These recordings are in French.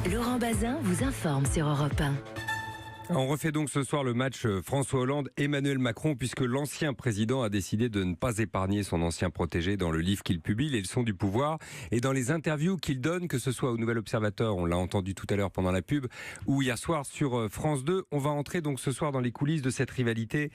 Laurent Bazin vous informe sur Europe 1. On refait donc ce soir le match François Hollande-Emmanuel Macron puisque l'ancien président a décidé de ne pas épargner son ancien protégé dans le livre qu'il publie, Les leçons du pouvoir, et dans les interviews qu'il donne, que ce soit au Nouvel Observateur, on l'a entendu tout à l'heure pendant la pub, ou hier soir sur France 2. On va entrer donc ce soir dans les coulisses de cette rivalité.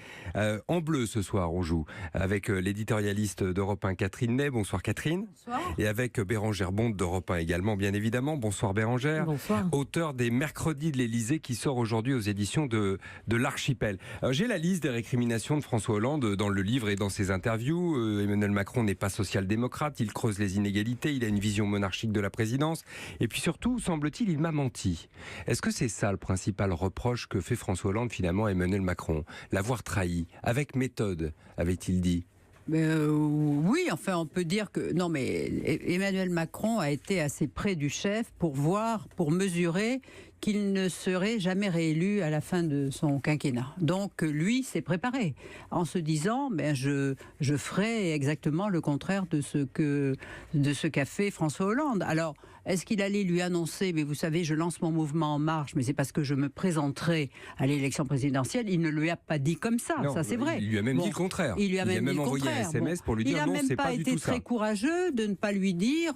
En bleu ce soir, on joue avec l'éditorialiste d'Europe 1, Catherine Ney. Bonsoir Catherine. Bonsoir. Et avec Bérangère Bonte d'Europe 1 également, bien évidemment. Bonsoir Bérangère. Bonsoir. Auteur des Mercredis de l'Élysée qui sort aujourd'hui aux éditions de l'Archipel. Alors, j'ai la liste des récriminations de François Hollande dans le livre et dans ses interviews. Emmanuel Macron n'est pas social-démocrate, il creuse les inégalités, il a une vision monarchique de la présidence. Et puis surtout, semble-t-il, il m'a menti. Est-ce que c'est ça le principal reproche que fait François Hollande finalement à Emmanuel Macron? L'avoir trahi, avec méthode, avait-il dit? Oui, enfin, on peut dire que... Non, mais Emmanuel Macron a été assez près du chef pour mesurer qu'il ne serait jamais réélu à la fin de son quinquennat. Donc, lui s'est préparé en se disant, je ferai exactement le contraire de ce qu'a fait François Hollande. Alors, est-ce qu'il allait lui annoncer, mais vous savez, je lance mon mouvement En Marche, mais c'est parce que je me présenterai à l'élection présidentielle? Il ne lui a pas dit comme ça, non, ça c'est vrai. Il lui a même dit le contraire. Il lui a même envoyé un SMS pour lui dire non, c'est pas du tout ça. Il n'a même pas été très courageux de ne pas lui dire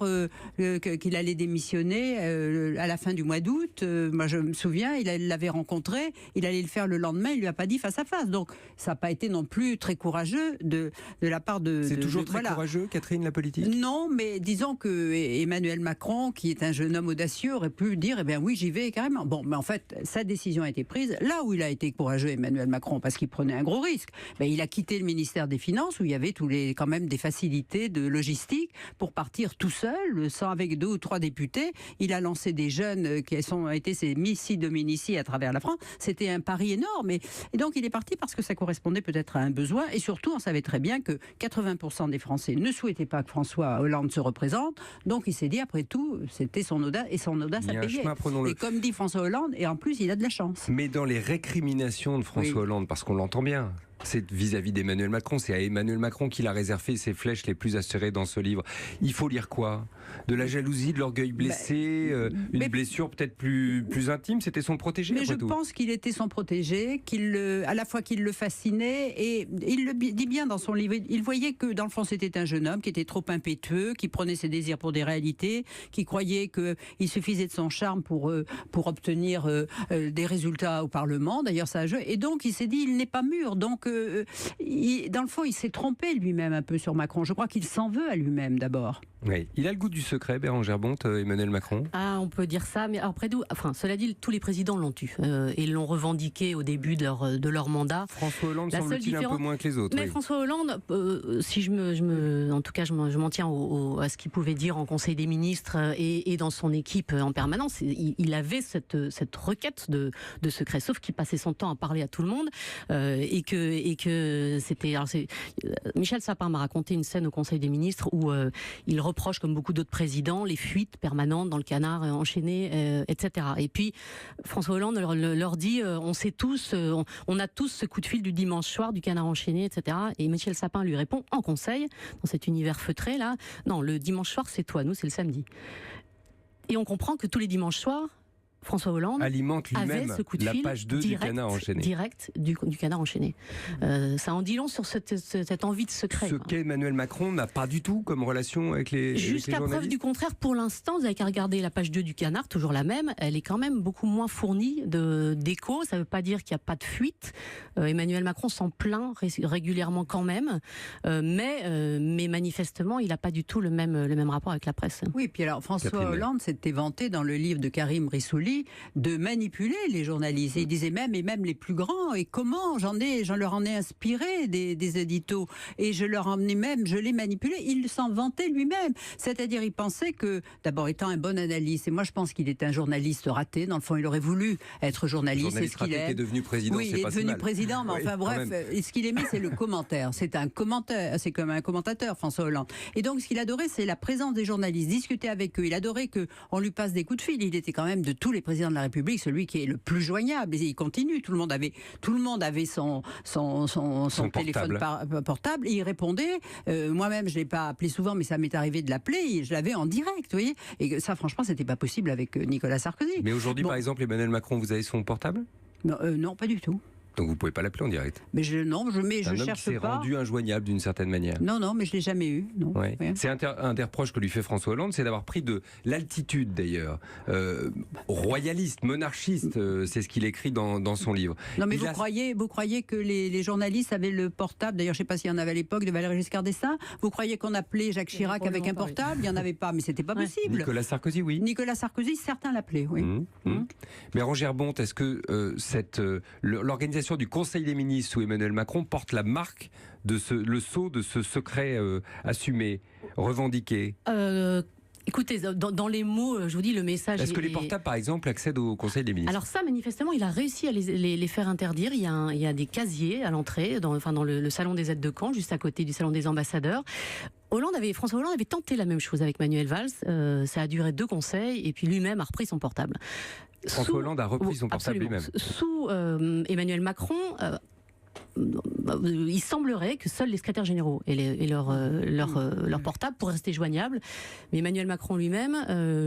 qu'il allait démissionner à la fin du mois d'août. Moi, je me souviens, il l'avait rencontré, il allait le faire le lendemain, il lui a pas dit face à face. Donc, ça n'a pas été non plus très courageux de la part de... C'est toujours très courageux, Catherine, la politique? Non, mais disons que Emmanuel Macron, qui est un jeune homme audacieux, aurait pu dire, oui, j'y vais carrément. Bon, mais en fait, sa décision a été prise là où il a été courageux, Emmanuel Macron, parce qu'il prenait un gros risque. Il a quitté le ministère des Finances, où il y avait quand même des facilités de logistique pour partir tout seul, sans avec 2 ou 3 députés. Il a lancé des jeunes qui ont été ses missi dominici à travers la France. C'était un pari énorme. Et donc, il est parti parce que ça correspondait peut-être à un besoin. Et surtout, on savait très bien que 80% des Français ne souhaitaient pas que François Hollande se représente. Donc, il s'est dit, après tout, c'était son audace, et son audace a payé. Et comme dit François Hollande, et en plus, il a de la chance. Mais dans les récriminations de François Hollande, parce qu'on l'entend bien, c'est vis-à-vis d'Emmanuel Macron, c'est à Emmanuel Macron qu'il a réservé ses flèches les plus acérées dans ce livre. Il faut lire quoi? De la jalousie, de l'orgueil blessé, une blessure peut-être plus intime? C'était son protégé? Mais je pense qu'il était son protégé, à la fois qu'il le fascinait, et il le dit bien dans son livre. Il voyait que dans le fond c'était un jeune homme qui était trop impétueux, qui prenait ses désirs pour des réalités, qui croyait qu'il suffisait de son charme pour obtenir des résultats au Parlement. D'ailleurs, ça a joué. Et donc il s'est dit, il n'est pas mûr. Donc dans le fond, il s'est trompé lui-même un peu sur Macron. Je crois qu'il s'en veut à lui-même d'abord. Oui. Il a le goût du secret, Bérangère Bonte, Emmanuel Macron. On peut dire ça, mais après tout, cela dit, tous les présidents l'ont eu et l'ont revendiqué au début de leur mandat. François Hollande semble-t-il un peu moins que les autres. Mais François Hollande, si en tout cas, je m'en tiens à ce qu'il pouvait dire en Conseil des ministres et dans son équipe en permanence, il avait cette requête de secret, sauf qu'il passait son temps à parler à tout le monde et que c'était. Michel Sapin m'a raconté une scène au Conseil des ministres où il reproche, comme beaucoup d'autres présidents, les fuites permanentes dans le canard enchaîné, etc. Et puis François Hollande leur dit, on sait tous, on a tous ce coup de fil du dimanche soir du canard enchaîné, etc. Et Michel Sapin lui répond en conseil, dans cet univers feutré là, non, le dimanche soir c'est toi, nous c'est le samedi. Et on comprend que tous les dimanches soirs, François Hollande alimente lui-même ce coup de la fil page 2 du canard enchaîné. Direct du canard enchaîné. Ça en dit long sur cette envie de secret. Ce qu'Emmanuel Macron n'a pas du tout comme relation avec les Jusqu'à journalistes. Preuve du contraire, pour l'instant, vous avez qu'à regarder la page 2 du canard, toujours la même, elle est quand même beaucoup moins fournie d'échos. Ça ne veut pas dire qu'il n'y a pas de fuite. Emmanuel Macron s'en plaint régulièrement quand même, mais manifestement, il n'a pas du tout le même rapport avec la presse. Oui, puis alors François Hollande s'était vanté dans le livre de Karim Rissouli de manipuler les journalistes. Et il disait même les plus grands. Et comment j'en leur en ai inspiré des éditos. Et je l'ai manipulé. Il s'en vantait lui-même. C'est-à-dire, il pensait que, d'abord, étant un bon analyste, et moi je pense qu'il est un journaliste raté. Dans le fond, il aurait voulu être journaliste. C'est ce qu'il est. Qui est devenu président. Oui, il est devenu président. Mais enfin bref, ce qu'il aimait, c'est le commentaire. C'est un commentaire. C'est comme un commentateur, François Hollande. Et donc, ce qu'il adorait, c'est la présence des journalistes, discuter avec eux. Il adorait qu'on lui passe des coups de fil. Il était quand même de tous les les présidents de la République, celui qui est le plus joignable. Et il continue. Tout le monde avait son téléphone portable. Et il répondait. Moi-même, je l'ai pas appelé souvent, mais ça m'est arrivé de l'appeler. Et je l'avais en direct, vous voyez. Et ça, franchement, c'était pas possible avec Nicolas Sarkozy. Mais aujourd'hui, par exemple, Emmanuel Macron, vous avez son portable ? Non, pas du tout. Donc vous ne pouvez pas l'appeler en direct. Mais je cherche pas. C'est rendu injoignable d'une certaine manière. Non, mais je l'ai jamais eu. Non. Ouais. C'est un des reproches que lui fait François Hollande, c'est d'avoir pris de l'altitude d'ailleurs. Royaliste, monarchiste, c'est ce qu'il écrit dans son livre. Non, mais vous croyez que les journalistes avaient le portable, d'ailleurs je ne sais pas s'il y en avait à l'époque de Valéry Giscard d'Estaing, vous croyez qu'on appelait Jacques Chirac avec un portable? Il n'y en avait pas, mais c'était pas possible. Nicolas Sarkozy, oui. Nicolas Sarkozy, certains l'appelaient, oui. Bérangère Bonte, est-ce que l'organisation du Conseil des ministres sous Emmanuel Macron porte la marque de le sceau de ce secret assumé, revendiqué? Écoutez, dans les mots, je vous dis, le message... Est-ce que les portables, par exemple, accèdent au Conseil des ministres? Alors ça, manifestement, il a réussi à les faire interdire. Il y a des casiers à l'entrée, dans le salon des aides de camp, juste à côté du salon des ambassadeurs. François Hollande avait tenté la même chose avec Manuel Valls. Ça a duré 2 conseils, et puis lui-même a repris son portable. François Hollande a repris son portable lui-même. Sous Emmanuel Macron... il semblerait que seuls les secrétaires généraux et leur portable pourraient rester joignables, mais Emmanuel Macron lui-même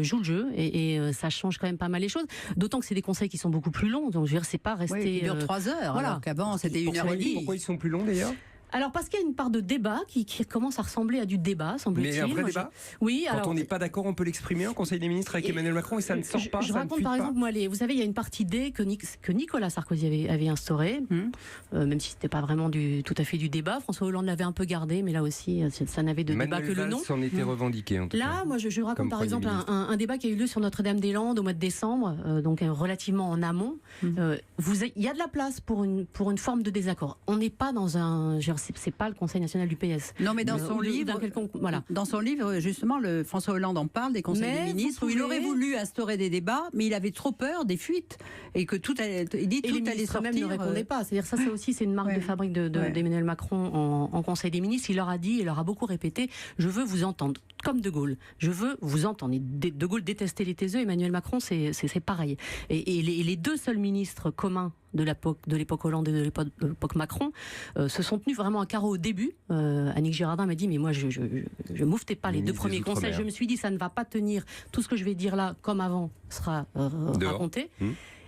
joue le jeu et ça change quand même pas mal les choses, d'autant que c'est des conseils qui sont beaucoup plus longs, donc je veux dire, c'est pas resté... Oui, il dure 3 heures, voilà. Alors qu'avant c'était 1h30. Pourquoi ils sont plus longs d'ailleurs? Alors parce qu'il y a une part de débat qui commence à ressembler à du débat, semble-t-il. Mais un vrai débat? Oui. Quand on n'est pas d'accord, on peut l'exprimer en Conseil des ministres avec Emmanuel Macron et ça ne sort pas. Je raconte par exemple, vous savez, il y a une partie D que Nicolas Sarkozy avait instaurée, même si c'était pas vraiment tout à fait du débat. François Hollande l'avait un peu gardé, mais là aussi, ça n'avait de débat que le nom. S'en était revendiqué en tout cas. Là, moi, je raconte par exemple un débat qui a eu lieu sur Notre-Dame-des-Landes au mois de décembre, donc relativement en amont. Il y a de la place pour une forme de désaccord. On n'est pas dans c'est pas le Conseil national du PS. Non, mais dans son livre, dans son livre, justement, François Hollande en parle des conseils des ministres où il aurait voulu instaurer des débats, mais il avait trop peur des fuites et que tout allait sortir. Même ne répondait pas. C'est-à-dire ça aussi, c'est une marque de fabrique d'Emmanuel Macron en Conseil des ministres. Il leur a dit, il leur a beaucoup répété, je veux vous entendre, comme De Gaulle. Je veux vous entendre. De Gaulle détestait les taiseux, Emmanuel Macron, c'est pareil. Et les 2 seuls ministres communs de l'époque Hollande et de l'époque Macron se sont tenus vraiment à carreau au début. Annick Girardin m'a dit mais moi je mouftais pas les 2 premiers conseils. Je me suis dit ça ne va pas tenir. Tout ce que je vais dire là comme avant sera raconté.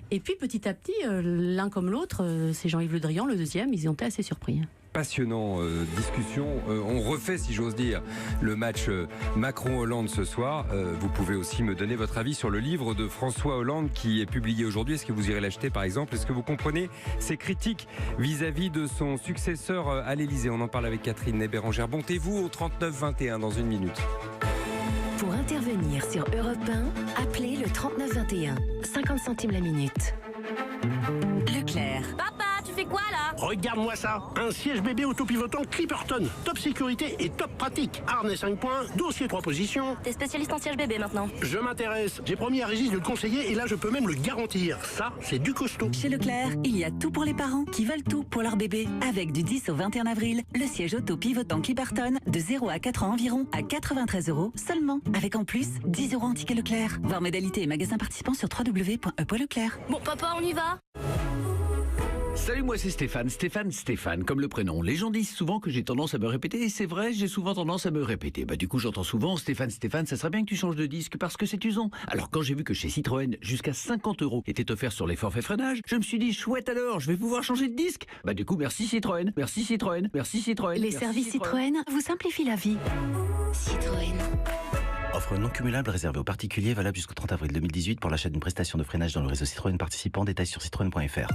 Et puis petit à petit, l'un comme l'autre, c'est Jean-Yves Le Drian, le deuxième, ils ont été assez surpris. Passionnant discussion. On refait, si j'ose dire, le match Macron-Hollande ce soir. Vous pouvez aussi me donner votre avis sur le livre de François Hollande qui est publié aujourd'hui. Est-ce que vous irez l'acheter par exemple? Est-ce que vous comprenez ses critiques vis-à-vis de son successeur à l'Élysée? On en parle avec Catherine et Bérangère Bonte. Et vous au 39-21 dans une minute. Pour intervenir sur Europe 1, appelez le 39-21. 50 centimes la minute. Leclerc. Papa, tu fais quoi là? Regarde-moi ça, un siège bébé autopivotant Clipperton, top sécurité et top pratique. Harnais 5 points, dossier 3 positions. T'es spécialiste en siège bébé maintenant. Je m'intéresse, j'ai promis à Régis de le conseiller et là je peux même le garantir. Ça, c'est du costaud. Chez Leclerc, il y a tout pour les parents qui veulent tout pour leur bébé. Avec du 10 au 21 avril, le siège auto-pivotant Clipperton de 0 à 4 ans environ à 93 € seulement. Avec en plus 10 € en ticket Leclerc. Voir modalités et magasins participants sur www.e.leclerc. Bon papa, on y va? Salut, moi c'est Stéphane, comme le prénom. Les gens disent souvent que j'ai tendance à me répéter, et c'est vrai, j'ai souvent tendance à me répéter. Du coup, j'entends souvent, Stéphane, ça serait bien que tu changes de disque parce que c'est usant. Alors quand j'ai vu que chez Citroën, jusqu'à 50 € étaient offerts sur les forfaits freinage, je me suis dit, chouette alors, je vais pouvoir changer de disque. Du coup, merci Citroën. Les services Citroën vous simplifient la vie. Citroën. Offre non cumulable réservée aux particuliers, valable jusqu'au 30 avril 2018 pour l'achat d'une prestation de freinage dans le réseau Citroën participant. Détails sur citroën.fr.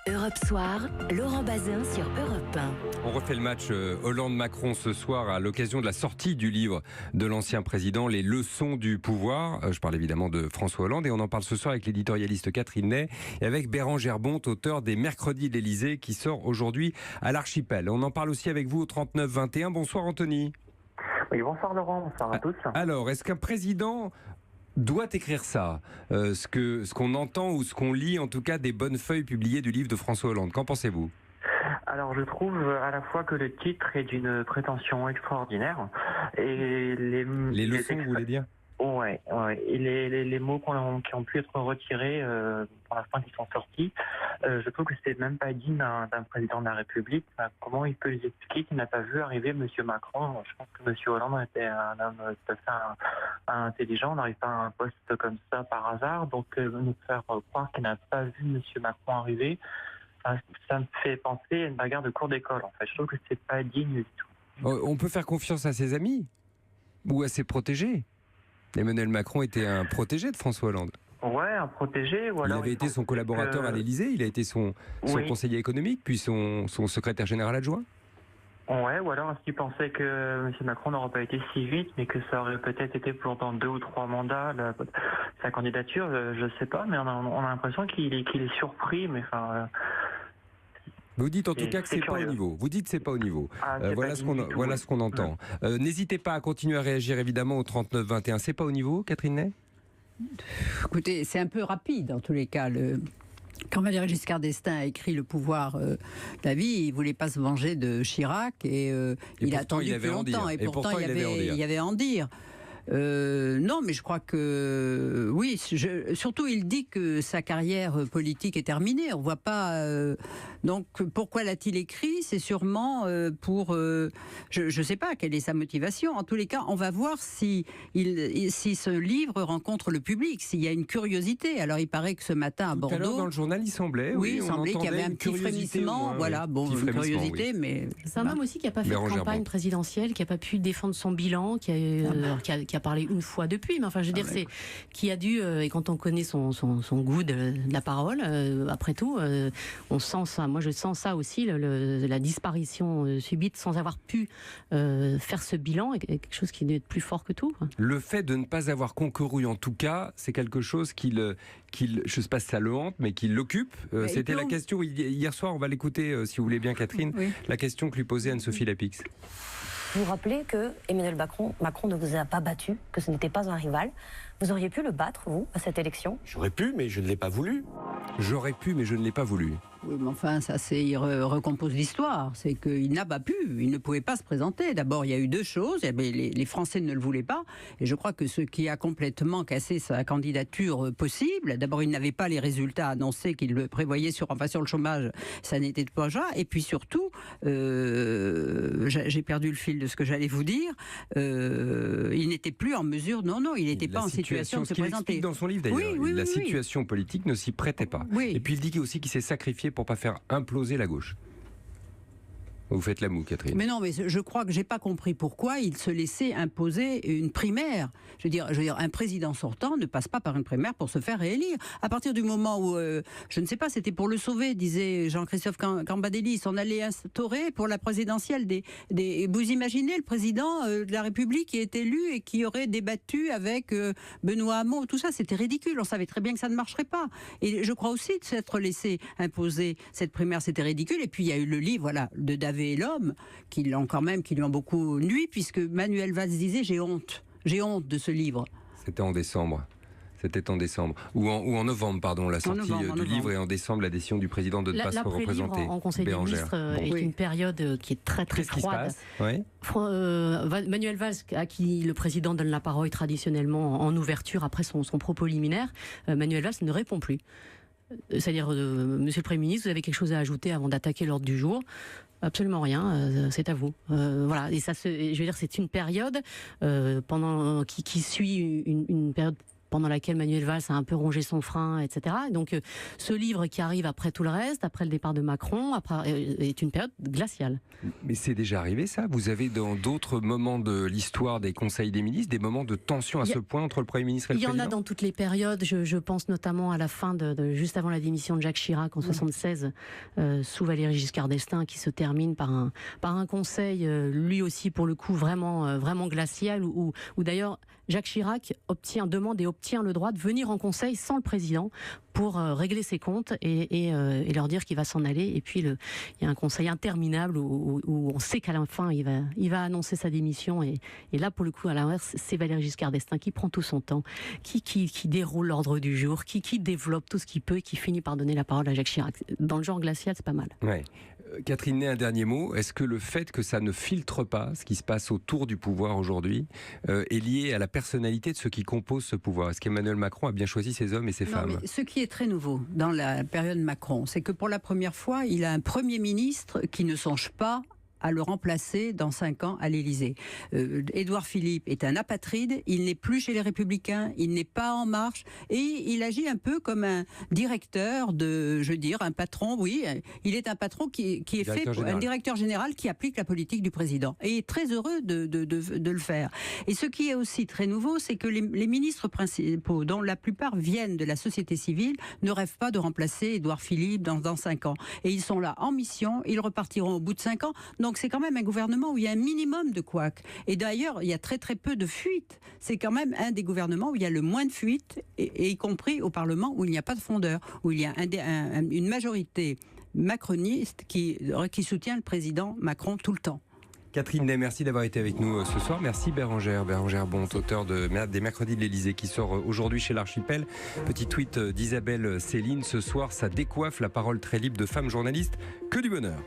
Europe Soir, Laurent Bazin sur Europe 1. On refait le match Hollande-Macron ce soir à l'occasion de la sortie du livre de l'ancien président, Les leçons du pouvoir. Je parle évidemment de François Hollande et on en parle ce soir avec l'éditorialiste Catherine Ney et avec Bérangère Bonte, auteur des Mercredis de l'Élysée qui sort aujourd'hui à l'Archipel. On en parle aussi avec vous au 39-21. Bonsoir Anthony. Oui, bonsoir Laurent, bonsoir à tous. Alors, est-ce qu'un président doit écrire ça, ce qu'on entend ou ce qu'on lit, en tout cas des bonnes feuilles publiées du livre de François Hollande? Qu'en pensez-vous? Alors je trouve à la fois que le titre est d'une prétention extraordinaire et les leçons, vous voulez dire? Oui, Ouais. Et les mots qui ont pu être retirés pour l'instant qui sont sortis, je trouve que c'est même pas digne d'un président de la République. Enfin, comment il peut les expliquer qu'il n'a pas vu arriver M. Macron? Je pense que M. Hollande était un homme tout à fait intelligent. On n'arrive pas à un poste comme ça par hasard. Donc nous faire croire qu'il n'a pas vu M. Macron arriver, ça me fait penser à une bagarre de cours d'école. En fait, je trouve que c'est pas digne du tout. On peut faire confiance à ses amis ou à ses protégés. Emmanuel Macron était un protégé de François Hollande. Ouais, un protégé. Ou alors il avait été son collaborateur à l'Élysée, il a été son conseiller économique, puis son secrétaire général adjoint. Ouais, ou alors est-ce qu'il pensait que M. Macron n'aurait pas été si vite, mais que ça aurait peut-être été pendant 2 ou 3 mandats, sa candidature, je sais pas, mais on a l'impression qu'il est surpris, mais enfin... Vous dites en tout cas que c'est pas au niveau. Vous dites que c'est pas au niveau. Voilà ce qu'on entend. N'hésitez pas à continuer à réagir évidemment au 39 21. C'est pas au niveau, Catherine Ney ? Écoutez, c'est un peu rapide en tous les cas. Quand Valéry Giscard d'Estaing a écrit Le pouvoir de la vie, il ne voulait pas se venger de Chirac et il a attendu plus longtemps. Et pourtant, il y avait à en dire. Non, mais je crois que oui. Surtout, il dit que sa carrière politique est terminée. On voit pas. Donc, pourquoi l'a-t-il écrit? C'est sûrement pour. Je ne sais pas quelle est sa motivation. En tous les cas, on va voir si ce livre rencontre le public, s'il y a une curiosité. Alors, il paraît que ce matin à Bordeaux. Alors, dans le journal, il semblait. Oui, il semblait qu'il y avait un petit frémissement. Voilà, bon, une curiosité, oui. Mais c'est un homme aussi qui n'a pas fait de campagne présidentielle, qui n'a pas pu défendre son bilan, qui a parlé une fois depuis, mais enfin je veux dire qui a dû, et quand on connaît son goût de la parole, après tout, on sent ça. Moi je sens ça aussi, la disparition subite sans avoir pu faire ce bilan, est quelque chose qui doit être plus fort que tout. Le fait de ne pas avoir concouru, en tout cas, c'est quelque chose je sais pas si ça le hante, mais qui l'occupe. C'était la question hier soir, on va l'écouter si vous voulez bien, Catherine, la question que lui posait Anne-Sophie Lapix. Vous rappelez que Emmanuel Macron ne vous a pas battu, que ce n'était pas un rival. Vous auriez pu le battre, vous, à cette élection? J'aurais pu, mais je ne l'ai pas voulu. J'aurais pu, mais je ne l'ai pas voulu. Oui, mais enfin, ça, il recompose l'histoire. C'est qu'il n'a pas pu, il ne pouvait pas se présenter. D'abord, il y a eu 2 choses. Les Français ne le voulaient pas. Et je crois que ce qui a complètement cassé sa candidature possible, d'abord, il n'avait pas les résultats annoncés qu'il le prévoyait sur le chômage. Ça n'était pas ça. Et puis surtout, j'ai perdu le fil de ce que j'allais vous dire. Il n'était plus en mesure, il n'était pas en situation de se présenter. Ce qu'il explique dans son livre, d'ailleurs, la situation politique ne s'y prêtait pas. Oui. Et puis il dit aussi qu'il s'est sacrifié pour pas faire imploser la gauche. Vous faites la moue, Catherine. Mais non, mais je crois que j'ai pas compris pourquoi il se laissait imposer une primaire. Je veux dire, un président sortant ne passe pas par une primaire pour se faire réélire. À partir du moment où, je ne sais pas, c'était pour le sauver, disait Jean-Christophe Cambadélis, on allait instaurer pour la présidentielle vous imaginez le président de la République qui est élu et qui aurait débattu avec Benoît Hamon, tout ça, c'était ridicule. On savait très bien que ça ne marcherait pas. Et je crois aussi de s'être laissé imposer cette primaire, c'était ridicule. Et puis il y a eu le livre, de David et l'homme, qui lui ont beaucoup nui, puisque Manuel Valls disait j'ai honte de ce livre. C'était en décembre. Ou en novembre, pardon, la sortie du livre, et en décembre, la décision du président de ne pas se représenter. En Conseil des ministres est une période qui est très très froide. Manuel Valls, à qui le président donne la parole traditionnellement en ouverture après son propos liminaire, Manuel Valls ne répond plus. C'est-à-dire, Monsieur le Premier ministre, vous avez quelque chose à ajouter avant d'attaquer l'ordre du jour? Absolument rien, c'est à vous. Voilà, et ça, je veux dire, c'est une période qui suit une période pendant laquelle Manuel Valls a un peu rongé son frein, etc. Donc, ce livre qui arrive après tout le reste, après le départ de Macron, est une période glaciale. Mais c'est déjà arrivé, ça? Vous avez, dans d'autres moments de l'histoire des conseils des ministres, des moments de tension à ce point entre le Premier ministre et le président? Il y en a dans toutes les périodes. Je pense notamment à la fin, juste avant la démission de Jacques Chirac en 1976, sous Valéry Giscard d'Estaing, qui se termine par un conseil, lui aussi, pour le coup, vraiment glacial, où d'ailleurs, Jacques Chirac demande et obtient le droit de venir en conseil sans le président pour régler ses comptes et leur dire qu'il va s'en aller. Et puis il y a un conseil interminable où on sait qu'à la fin il va annoncer sa démission. Et là, pour le coup, à l'inverse, c'est Valéry Giscard d'Estaing qui prend tout son temps, qui déroule l'ordre du jour, qui développe tout ce qu'il peut et qui finit par donner la parole à Jacques Chirac. Dans le genre glacial, c'est pas mal. Ouais. Catherine Ney, un dernier mot. Est-ce que le fait que ça ne filtre pas ce qui se passe autour du pouvoir aujourd'hui est lié à la personnalité de ceux qui composent ce pouvoir? Est-ce qu'Emmanuel Macron a bien choisi ses hommes et ses femmes? Ce qui est très nouveau dans la période Macron, c'est que pour la première fois, il a un Premier ministre qui ne songe pas à le remplacer dans 5 ans à l'Élysée. Édouard Philippe est un apatride, il n'est plus chez les Républicains, il n'est pas En Marche, et il agit un peu comme un directeur un patron, oui, il est un patron qui est un directeur général qui applique la politique du président, et est très heureux de le faire. Et ce qui est aussi très nouveau, c'est que les ministres principaux, dont la plupart viennent de la société civile, ne rêvent pas de remplacer Édouard Philippe dans 5 ans. Et ils sont là en mission, ils repartiront au bout de 5 ans, donc c'est quand même un gouvernement où il y a un minimum de couacs. Et d'ailleurs, il y a très très peu de fuites. C'est quand même un des gouvernements où il y a le moins de fuites, et y compris au Parlement où il n'y a pas de fondeur, où il y a une majorité macroniste qui soutient le président Macron tout le temps. Catherine Ney, merci d'avoir été avec nous ce soir. Merci Bérangère Bont, auteur des Mercredis de l'Élysée, qui sort aujourd'hui chez l'Archipel. Petit tweet d'Isabelle Céline. Ce soir, ça décoiffe la parole très libre de femmes journalistes. Que du bonheur.